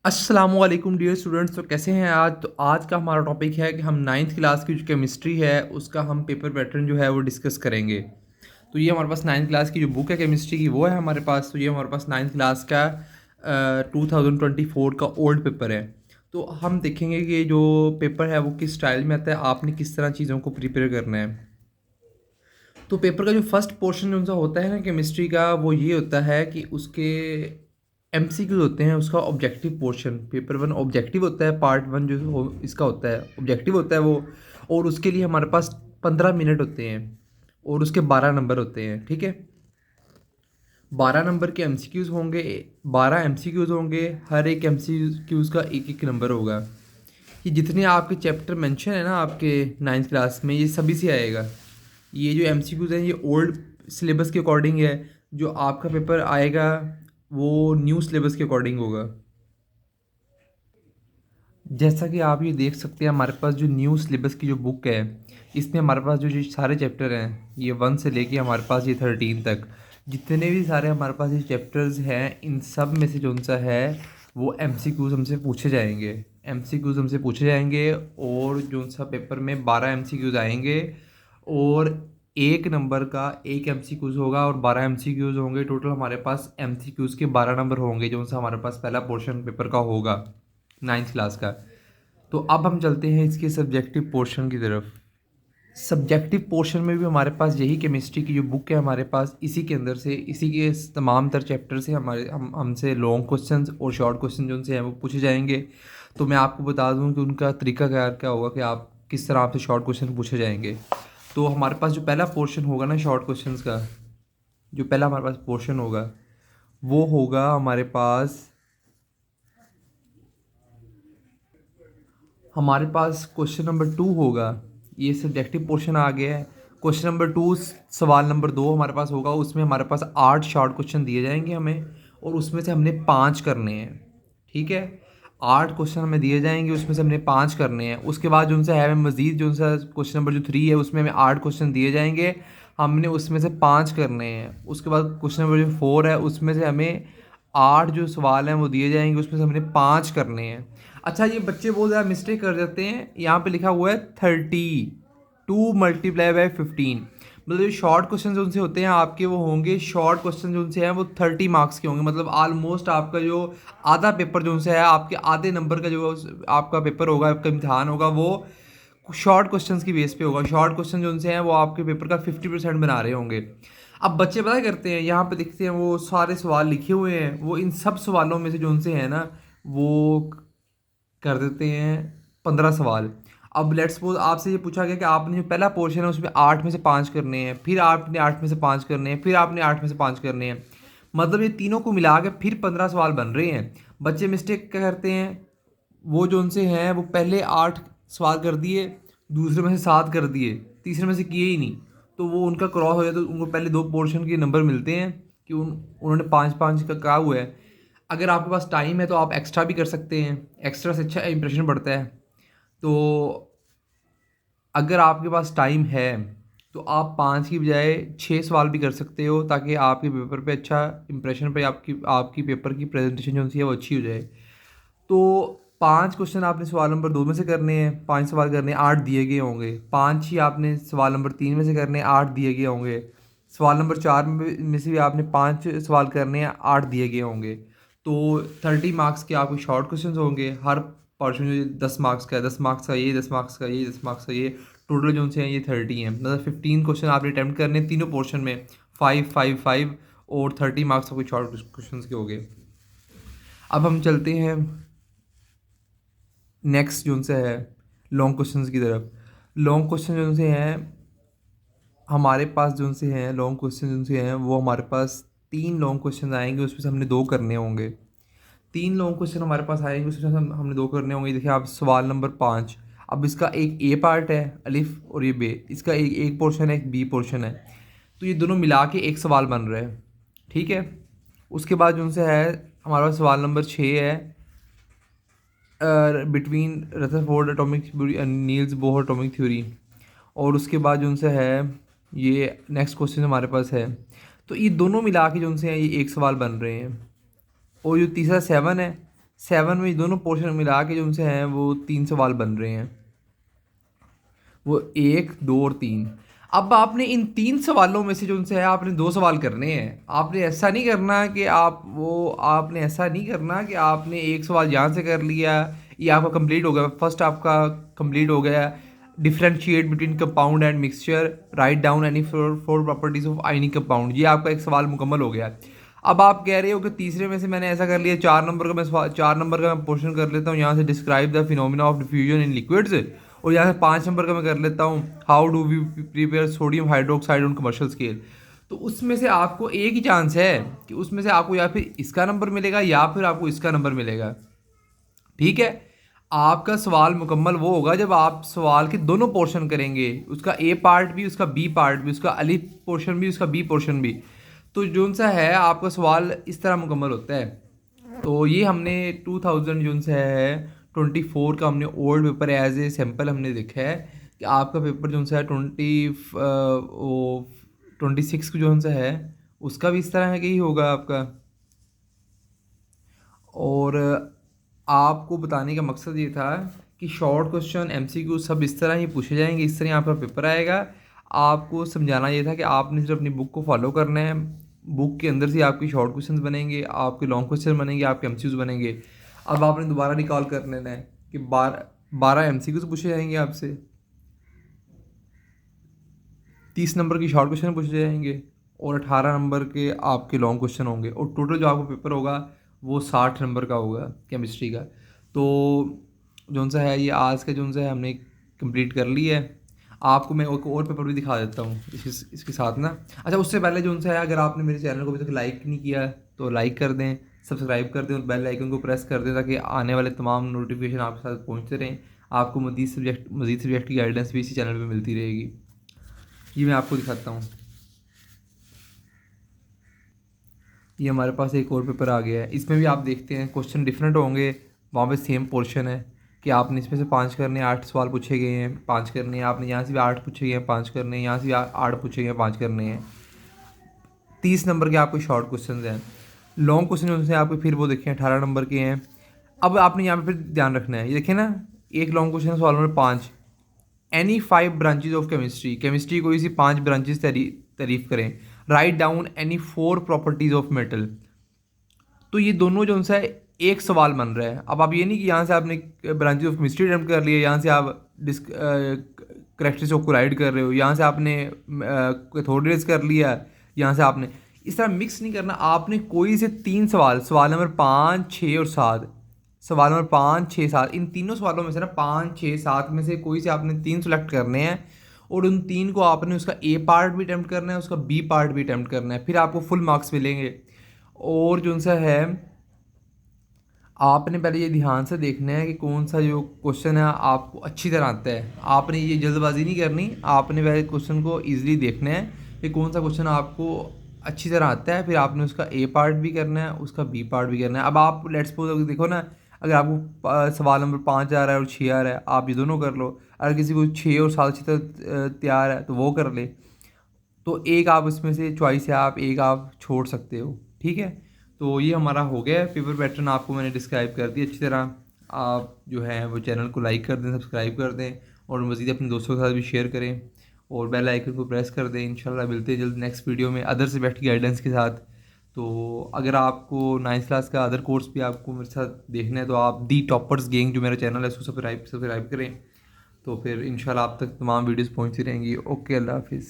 अस्सलामुअलैकुम dear students. तो कैसे हैं आज? तो आज का हमारा टॉपिक है कि हम नाइन्थ क्लास की जो केमिस्ट्री है उसका हम पेपर पैटर्न जो है वो डिस्कस करेंगे। तो ये हमारे पास नाइन्थ क्लास की जो बुक है केमिस्ट्री की वो है हमारे पास। तो ये हमारे पास नाइन्थ क्लास का 2024 का ओल्ड पेपर है। तो हम देखेंगे कि जो पेपर है वो किस स्टाइल में आता है, आपने किस तरह चीज़ों को प्रिपेयर करना है। तो पेपर का जो फर्स्ट पोर्शन जो उनका होता है ना केमिस्ट्री का, वो ये होता है कि उसके एमसीक्यूज होते हैं। उसका objective portion paper one objective होता है, पार्ट वन जो इसका होता है ऑब्जेक्टिव होता है वो। और उसके लिए हमारे पास 15 मिनट होते हैं और उसके 12 नंबर होते हैं। ठीक है, 12 नंबर के एमसीक्यूज होंगे, 12 एमसीक्यूज होंगे। हर एक एमसीक्यूज का एक एक नंबर होगा। ये जितने आपके चैप्टर मेंशन है ना आपके नाइन्थ क्लास में, ये सभी से आएगा। ये जो एमसीक्यूज हैं ये ओल्ड सिलेबस के अकॉर्डिंग है। जो आपका पेपर आएगा वो न्यू सिलेबस के अकॉर्डिंग होगा। जैसा कि आप ये देख सकते हैं, हमारे पास जो न्यू सिलेबस की जो बुक है इसमें हमारे पास जो सारे चैप्टर हैं, ये 1 से लेके हमारे पास ये 13 तक जितने भी सारे हमारे पास ये चैप्टर्स हैं, इन सब में से जो सा है वो एमसीक्यूज हमसे पूछे जाएंगे। एमसीक्यूज हमसे पूछे जाएंगे और जो सा पेपर में 12 एमसीक्यूज आएंगे और एक नंबर का एक एमसीक्यूज होगा और 12 एमसीक्यूज होंगे। टोटल हमारे पास एमसीक्यूज के 12 नंबर होंगे जो सा हमारे पास पहला पोर्शन पेपर का होगा नाइन्थ क्लास का। तो अब हम चलते हैं इसके सब्जेक्टिव पोर्शन की तरफ। सब्जेक्टिव पोर्शन में भी हमारे पास यही केमिस्ट्री की जो बुक है हमारे पास, इसी के अंदर से इसी के तमाम तर चैप्टर से हमसे लॉन्ग क्वेश्चंस और शॉर्ट क्वेश्चन जो उनसे हैं वो पूछे जाएंगे। तो मैं आपको बता दूं कि उनका तरीका क्या क्या होगा कि आप किस तरह आपसे शॉर्ट क्वेश्चन पूछे जाएंगे। तो हमारे पास जो पहला पोर्शन होगा ना शॉर्ट क्वेश्चंस का, जो पहला हमारे पास पोर्शन होगा वो होगा हमारे पास क्वेश्चन नंबर 2 होगा। ये सब्जेक्टिव पोर्शन आ गया है। क्वेश्चन नंबर 2 सवाल नंबर 2 हमारे पास होगा। उसमें हमारे पास 8 शॉर्ट क्वेश्चन दिए जाएंगे हमें और उसमें से हमने 5 करने हैं। ठीक है, 8 क्वेश्चन हमें दिए जाएंगे, उसमें से हमने 5 करने हैं। उसके बाद जो उनसे है हमें मज़ीद जो उनसा क्वेश्चन नंबर जो 3 है उसमें हमें 8 क्वेश्चन दिए जाएंगे, हमने उसमें से 5 करने हैं। उसके बाद क्वेश्चन नंबर जो 4 है उसमें से हमें 8 जो सवाल हैं वो दिए जाएंगे, उसमें से हमने 5 करने हैं। अच्छा, ये बच्चे बहुत ज़्यादा मिस्टेक कर जाते हैं। यहाँ पे लिखा हुआ है 32 × 15, मतलब जो शॉर्ट क्वेश्चन जो उनसे होते हैं आपके वो होंगे, शॉर्ट क्वेश्चन जो उनसे हैं वो 30 मार्क्स के होंगे। मतलब ऑलमोस्ट आपका जो आधा पेपर जो उनसे है, आपके आधे नंबर का जो आपका पेपर होगा, आपका इम्तहान होगा, वो शॉर्ट क्वेश्चन की बेस पे होगा। शॉर्ट क्वेश्चन जो उनसे हैं वो आपके पेपर का 50% बना रहे होंगे। अब बच्चे पता क्या करते हैं, यहाँ पे देखते हैं वो सारे सवाल लिखे हुए हैं, वो इन सब सवालों में से जो उनसे है ना वो कर देते हैं 15 सवाल। अब लेट्स सपोज आपसे ये पूछा गया कि आपने जो पहला पोर्शन है उसमें 8 में से 5 करने हैं, फिर आपने 8 में से 5 करने हैं, फिर आपने 8 में से 5 करने हैं। मतलब ये तीनों को मिला के फिर 15 सवाल बन रहे हैं। बच्चे मिस्टेक क्या करते हैं, वो जो उनसे हैं वो पहले 8 सवाल कर दिए, दूसरे में से 7 कर दिए, तीसरे में से किए ही नहीं। तो वो उनका क्रॉस हो जाए तो उनको पहले 2 पोर्शन के नंबर मिलते हैं कि उन्होंने 5 5 का कहा हुआ है। अगर आपके पास टाइम है तो आप एक्स्ट्रा भी कर सकते हैं, एक्स्ट्रा से अच्छा इंप्रेशन बढ़ता है। तो अगर आपके पास टाइम है तो आप 5 की बजाय 6 सवाल भी कर सकते हो, ताकि आपके पेपर पे अच्छा इंप्रेशन पे आपकी आपकी पेपर की प्रेजेंटेशन जो है वो अच्छी हो जाए। तो 5 क्वेश्चन आपने सवाल नंबर 2 में से करने हैं, 5 सवाल करने हैं, 8 दिए गए होंगे। 5 ही आपने सवाल नंबर 3 में से करने हैं, 8 दिए गए होंगे। सवाल नंबर 4 में से भी आपने 5 सवाल करने हैं, 8 दिए गए होंगे। तो 30 मार्क्स के आपके शॉर्ट क्वेश्चन होंगे। हर पोर्शन जो 10 मार्क्स का है, 10 मार्क्स का ये, 10 मार्क्स का ये, 10 मार्क्स का ये, टोटल जो उनसे हैं ये 30 हैं। मतलब 15 क्वेश्चन आपने अटैम्प्ट करने हैं तीनों पोर्शन में, 5 5 5, और 30 मार्क्स आपके शॉर्ट क्वेश्चन के हो गए। अब हम चलते हैं नेक्स्ट जो उनसे है लॉन्ग क्वेश्चंस की तरफ। लॉन्ग क्वेश्चन जो उनसे हैं हमारे पास, जो उनसे हैं लॉन्ग क्वेश्चन जो उनसे हैं वो हमारे पास 3 लॉन्ग क्वेश्चन आएंगे, उसमें से हमने 2 करने होंगे। 3 लॉन्ग क्वेश्चन हमारे पास आएंगे, उसमें से हमने 2 करने होंगे। देखिए आप सवाल नंबर 5, अब इसका एक ए पार्ट है अलिफ और ये बे, इसका एक पोर्शन है, एक बी पोर्शन है। तो ये दोनों मिला के एक सवाल बन रहा है। ठीक है, उसके बाद जो उनसे है हमारे पास सवाल नंबर 6 है, between Rutherford atomic theory and Niels Bohr atomic theory. और उसके बाद जो उनसे है ये नेक्स्ट क्वेश्चन हमारे पास है। तो ये दोनों मिला के जो उनसे हैं ये एक सवाल बन रहे हैं। और जो तीसरा 7 है, 7 में दोनों पोर्शन मिला के जो उनसे हैं वो 3 सवाल बन रहे हैं, वो 1, 2 और 3। अब आपने इन 3 सवालों में से जो उनसे है आपने 2 सवाल करने हैं। आपने ऐसा नहीं करना कि आपने ऐसा नहीं करना कि आपने एक सवाल यहाँ से कर लिया, ये आपका कंप्लीट हो गया, फर्स्ट आपका कंप्लीट हो गया। Differentiate between compound and mixture, write down any four properties of ionic compound, ये आपका एक सवाल मुकम्मल हो गया। अब आप कह रहे हो कि तीसरे में से मैंने ऐसा कर लिया, 4 नंबर का मैं पोर्शन कर लेता हूँ यहाँ से, describe the phenomena of diffusion in liquids, और यहाँ से 5 नंबर का मैं कर लेता हूँ, how do we prepare sodium hydroxide on commercial scale. तो उसमें से आपको एक ही चांस है कि उसमें से आपको या फिर इसका नंबर मिलेगा या फिर आपको इसका नंबर मिलेगा। ठीक है, आपका सवाल मुकम्मल वो होगा जब आप सवाल के दोनों पोर्शन करेंगे, उसका ए पार्ट भी, उसका बी पार्ट भी, उसका अलिफ पोर्शन भी, उसका बी पोर्शन भी। तो जो सा है आपका सवाल इस तरह मुकम्मल होता है। तो ये हमने 2000 जो सा है 24 का हमने old paper as a sample हमने देखा है कि आपका पेपर जो सा है 26 जो सा है उसका भी इस तरह है कि ही होगा आपका। और आपको बताने का मकसद ये था कि शॉर्ट क्वेश्चन एमसीक्यू सब इस तरह ही पूछे जाएंगे, इस तरह आपका पेपर आएगा। आपको समझाना ये था कि आपने सिर्फ अपनी बुक को फॉलो करना है, बुक के अंदर से आपकी शॉर्ट क्वेश्चंस बनेंगे, आपके लॉन्ग क्वेश्चन बनेंगे, आपके एमसीक्यूज बनेंगे। अब आपने दोबारा रिकॉल कर लेना है कि 12 एमसीक्यूज पूछे जाएंगे आपसे, 30 नंबर की शॉर्ट क्वेश्चन पूछे जाएंगे और 18 नंबर के आपके लॉन्ग क्वेश्चन होंगे, और टोटल जो आपका पेपर होगा वो 60 नंबर का होगा केमिस्ट्री का। तो जो सा है ये आज का जो सा है हमने कंप्लीट कर लिया है। आपको मैं एक और पेपर भी दिखा देता हूँ इसके साथ ना। अच्छा, उससे पहले जो सा है अगर आपने मेरे चैनल को अभी तक लाइक नहीं किया तो लाइक कर दें, सब्सक्राइब कर दें और बेल आइकन को प्रेस कर दें ताकि आने वाले तमाम नोटिफिकेशन आपके साथ पहुँचते रहें। आपको मज़ीद सब्जेक्ट की गाइडेंस भी इसी चैनल पर मिलती रहेगी। ये मैं आपको दिखाता हूँ, ये हमारे पास एक और पेपर आ गया है। इसमें भी आप देखते हैं क्वेश्चन डिफरेंट होंगे, वहाँ पे सेम पोर्शन है कि आपने इसमें से 5 करने हैं, 8 सवाल पूछे गए हैं, 5 करने हैं। आपने यहाँ से भी 8 पूछे गए हैं, 5 करने हैं, यहाँ से भी 8 पूछे गए हैं, 5 करने हैं। 30 नंबर के आपके शॉर्ट क्वेश्चन हैं। लॉन्ग क्वेश्चन उनसे आपके फिर वो देखें 18 नंबर के हैं। अब आपने यहाँ पर फिर ध्यान रखना है, ये देखें ना, एक लॉन्ग क्वेश्चन सवाल number 5, any 5 branches of chemistry, chemistry कोई सी 5 ब्रांचेज तारीफ करें, write down any 4 properties of metal. तो ये दोनों जो उनसे एक सवाल बन रहा है। अब आप ये नहीं कि यहाँ से आपने ब्रांचेज ऑफ केमिस्ट्री अटेम्प्ट कर लिया, यहाँ से आप करेक्टरिस्टिक्स ऑफ क्लोराइड कर रहे हो, यहाँ से आपने कैथोड कर लिया, यहाँ से आपने इस तरह मिक्स नहीं करना। आपने कोई से 3 सवाल, सवाल नंबर 5, 6 और 7, सवाल नंबर 5, 6, 7, इन तीनों सवालों में से ना 5, 6, 7 में से कोई से आपने 3 सेलेक्ट करने हैं और उन 3 को आपने उसका ए पार्ट भी अटैम्प्ट करना है, उसका बी पार्ट भी अटैम्प्ट करना है, फिर आपको फुल मार्क्स मिलेंगे। और जो सा है आपने पहले ये ध्यान से देखना है कि कौन सा जो क्वेश्चन है आपको अच्छी तरह आता है। आपने ये जल्दबाजी नहीं करनी, आपने पहले क्वेश्चन को ईजिली देखना है कि कौन सा क्वेश्चन आपको अच्छी तरह आता है, फिर आपने उसका ए पार्ट भी करना है, उसका बी पार्ट भी करना है। अब आप लेट्स सपोज देखो ना, अगर आपको सवाल नंबर 5 आ रहा है और 6 आ रहा है, आप ये दोनों कर लो। अगर किसी को 6 और 7 अच्छी तरह तैयार है तो वो कर ले। तो एक आप इसमें से चॉइस है, आप एक आप छोड़ सकते हो। ठीक है, तो ये हमारा हो गया है पेपर पैटर्न, आपको मैंने डिस्क्राइब कर दिया अच्छी तरह। आप जो है वो चैनल को लाइक कर दें, सब्सक्राइब कर दें और मज़ीद अपने दोस्तों के साथ भी शेयर करें और बेल आइकन को प्रेस कर दें। इंशाल्लाह मिलते हैं जल्द नेक्स्ट वीडियो में अदर सब्जेक्ट की गाइडेंस के साथ। तो अगर आपको 9th क्लास का अदर कोर्स भी आपको मेरे साथ देखना है तो आप दी टॉपर्स गैंग जो मेरा चैनल है उसको सब्सक्राइब करें। तो फिर इंशाल्लाह आप तक तमाम वीडियोस पहुंचती रहेंगी। ओके, अल्लाह हाफिज़।